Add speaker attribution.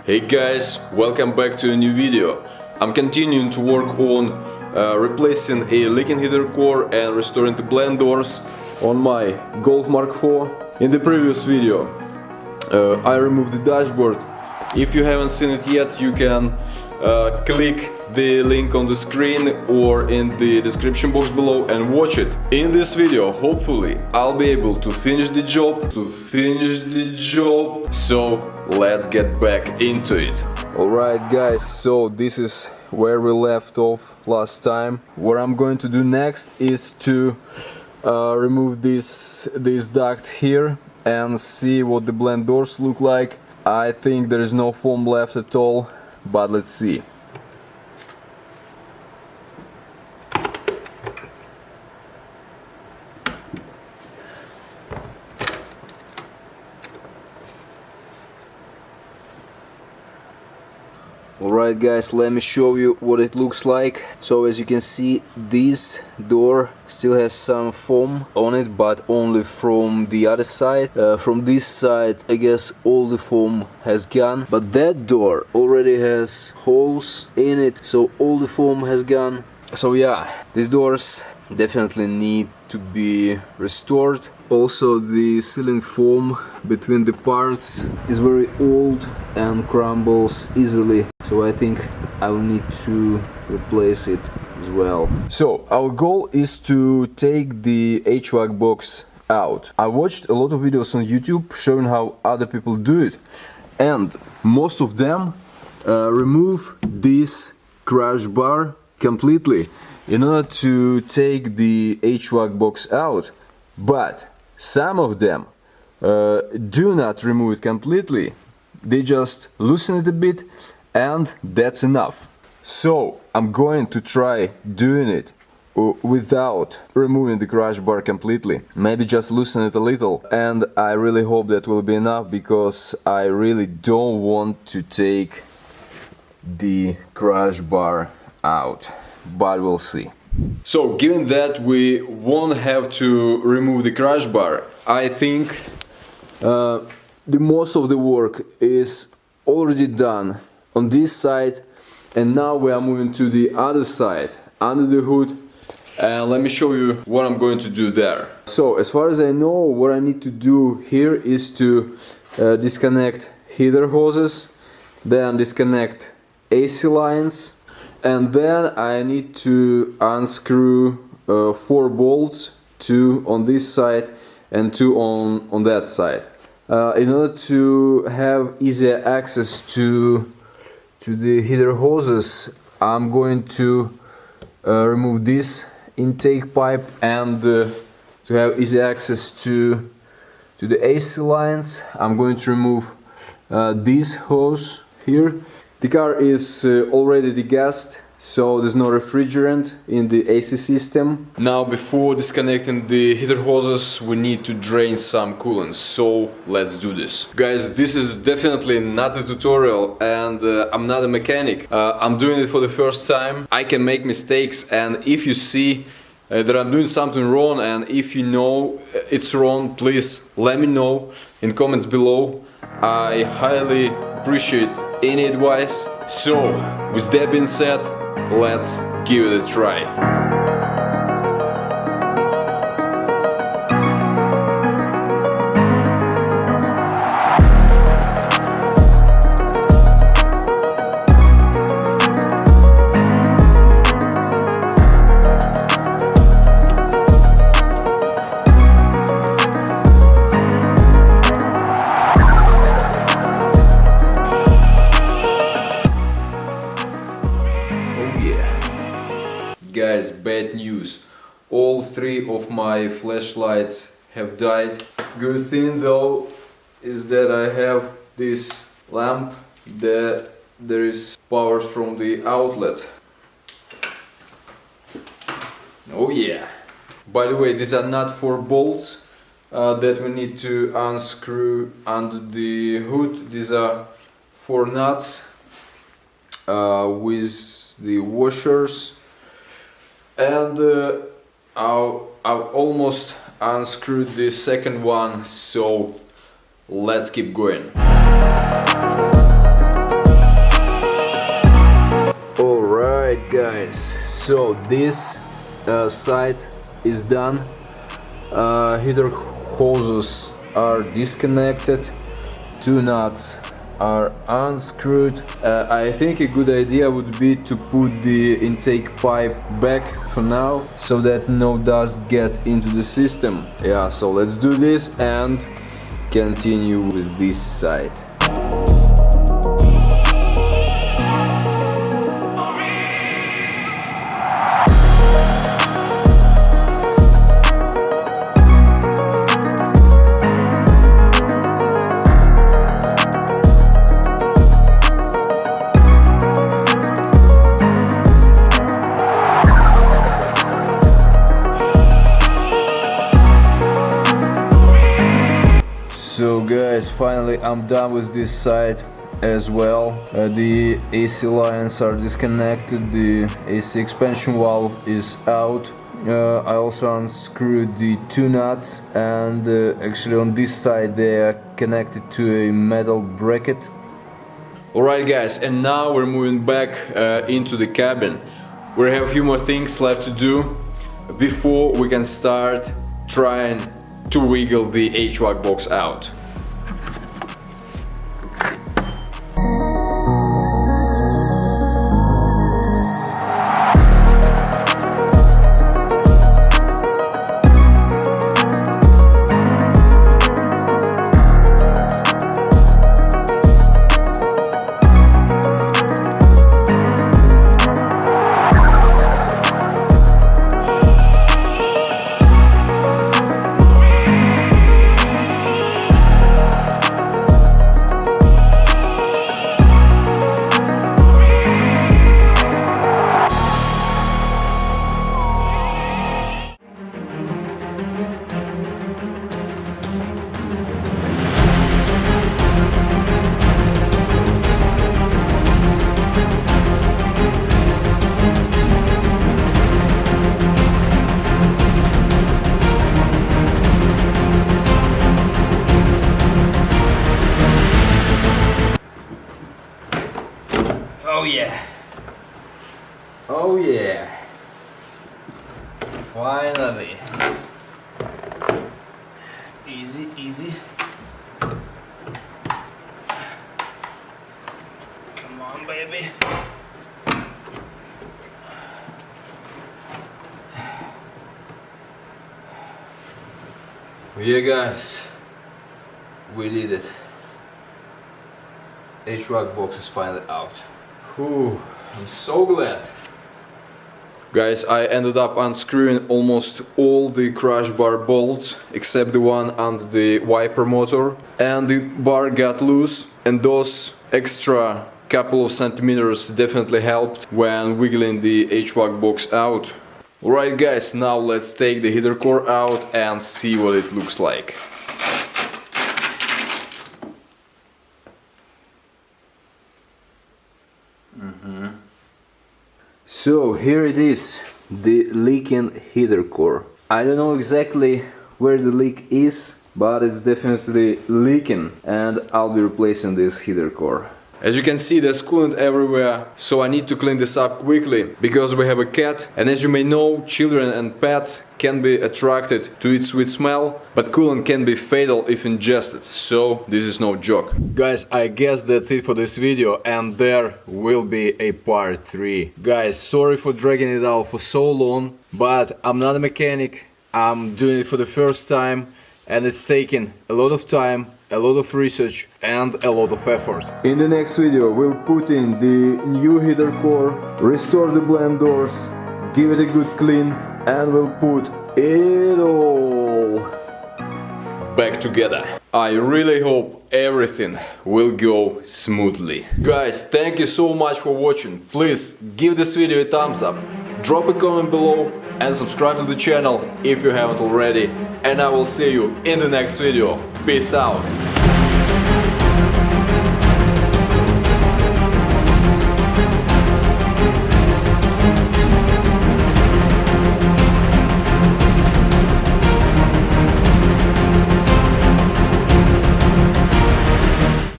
Speaker 1: Hey guys, welcome back to a new video. I'm continuing to work on replacing a leaking heater core and restoring the blend doors on my Golf Mk4. In the previous video I removed the dashboard. If you haven't seen it yet, you can click the link on the screen or in the description box below and watch it. In this video, hopefully, I'll be able to finish the job. So let's get back into it. Alright guys, so this is where we left off last time. What I'm going to do next is to remove this duct here and see what the blend doors look like. I think there is no foam left at all, but let's see. Alright guys, let me show you what it looks like. So as you can see, this door still has some foam on it, but only from the other side. From this side, I guess all the foam has gone, but that door already has holes in it, so all the foam has gone. So yeah, these doors definitely need to be restored. Also, the sealing foam between the parts is very old and crumbles easily, so I think I will need to replace it as well. So our goal is to take the HVAC box out. I watched a lot of videos on YouTube showing how other people do it, and most of them remove this crash bar completely in order to take the HVAC box out, but some of them do not remove it completely. They just loosen it a bit and that's enough. So I'm going to try doing it without removing the crash bar completely. Maybe just loosen it a little, and I really hope that will be enough, because I really don't want to take the crash bar out, but we'll see. So, given that we won't have to remove the crash bar, I think the most of the work is already done on this side, and now we are moving to the other side, under the hood, and let me show you what I'm going to do there. So, as far as I know, what I need to do here is to disconnect heater hoses, then disconnect AC lines, and then I need to unscrew 4 bolts, 2 on this side and 2 on that side, in order to have easier access to the heater hoses. I'm going to remove this intake pipe, and to have easy access to the AC lines, I'm going to remove this hose here. The car is already degassed, so there's no refrigerant in the AC system. Now, before disconnecting the heater hoses, we need to drain some coolant, so let's do this. Guys, this is definitely not a tutorial, and I'm not a mechanic. I'm doing it for the first time. I can make mistakes, and if you see that I'm doing something wrong, and if you know it's wrong, please let me know in comments below. I highly appreciate any advice. So, with that being said, let's give it a try. Guys, bad news. All 3 of my flashlights have died. Good thing though is that I have this lamp that there is power from the outlet. Oh yeah. By the way, these are not 4 bolts that we need to unscrew under the hood. These are 4 nuts with the washers. And I've almost unscrewed the second one, so let's keep going. guys, so this side is done. Heater hoses are disconnected, 2 nuts are unscrewed. I think a good idea would be to put the intake pipe back for now, so that no dust get into the system. Yeah, so let's do this and continue with this side. So guys, finally I'm done with this side as well. The AC lines are disconnected, the AC expansion valve is out. I also unscrewed the 2 nuts, and actually on this side they are connected to a metal bracket. Alright guys, and now we're moving back into the cabin. We have a few more things left to do before we can start trying to wiggle the HVAC box out. Oh yeah! Oh yeah! Finally! Easy, easy. Come on, baby. Yeah, guys, we did it. HVAC box is finally out. Whew, I'm so glad. Guys, I ended up unscrewing almost all the crush bar bolts except the one under the wiper motor, and the bar got loose, and those extra couple of centimeters definitely helped when wiggling the HVAC box out. Alright guys, now let's take the heater core out and see what it looks like. So here it is, the leaking heater core. I don't know exactly where the leak is, but it's definitely leaking, and I'll be replacing this heater core. As you can see, there's coolant everywhere, so I need to clean this up quickly, because we have a cat, and as you may know, children and pets can be attracted to its sweet smell, but coolant can be fatal if ingested, so this is no joke. Guys, I guess that's it for this video, and there will be a part 3. Guys, sorry for dragging it out for so long, but I'm not a mechanic, I'm doing it for the first time, and it's taking a lot of time, a lot of research and a lot of effort. In the next video we'll put in the new heater core, restore the blend doors, give it a good clean, and we'll put it all back together. I really hope everything will go smoothly. Guys, thank you so much for watching. Please give this video a thumbs up, drop a comment below and subscribe to the channel if you haven't already. And I will see you in the next video. Peace out.